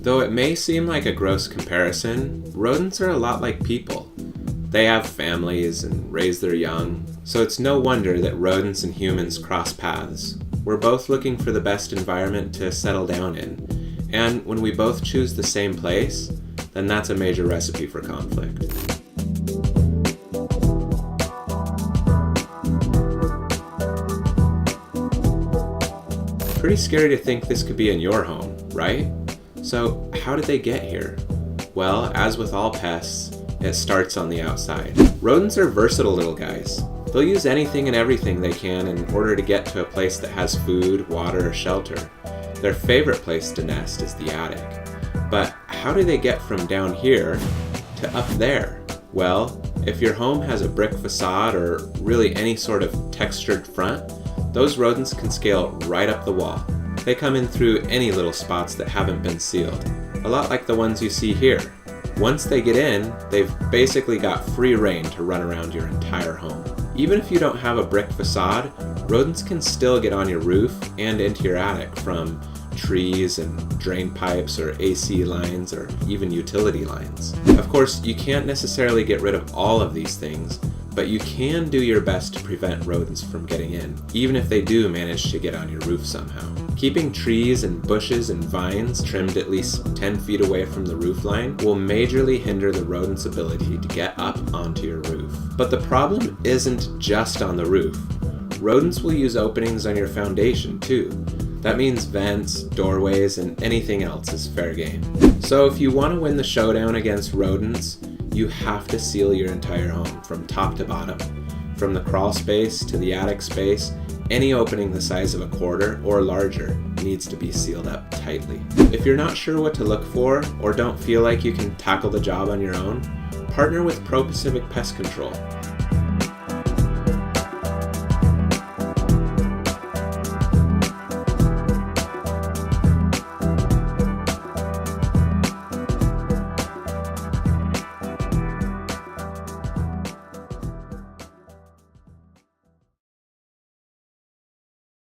Though it may seem like a gross comparison, rodents are a lot like people. They have families and raise their young, so it's no wonder that rodents and humans cross paths. We're both looking for the best environment to settle down in, and when we both choose the same place, then that's a major recipe for conflict. Pretty scary to think this could be in your home, right? So how did they get here? Well, as with all pests, it starts on the outside. Rodents are versatile little guys. They'll use anything and everything they can in order to get to a place that has food, water, or shelter. Their favorite place to nest is the attic. But how do they get from down here to up there? Well, if your home has a brick facade or really any sort of textured front, those rodents can scale right up the wall. They come in through any little spots that haven't been sealed, a lot like the ones you see here. Once they get in, they've basically got free rein to run around your entire home. Even if you don't have a brick facade, rodents can still get on your roof and into your attic from trees and drain pipes or AC lines or even utility lines. Of course, you can't necessarily get rid of all of these things, but you can do your best to prevent rodents from getting in, even if they do manage to get on your roof somehow. Keeping trees and bushes and vines trimmed at least 10 feet away from the roof line will majorly hinder the rodent's ability to get up onto your roof. But the problem isn't just on the roof. Rodents will use openings on your foundation too. That means vents, doorways, and anything else is fair game. So if you want to win the showdown against rodents, you have to seal your entire home from top to bottom. From the crawl space to the attic space, any opening the size of a quarter or larger needs to be sealed up tightly. If you're not sure what to look for or don't feel like you can tackle the job on your own, partner with Pro Pacific Pest Control.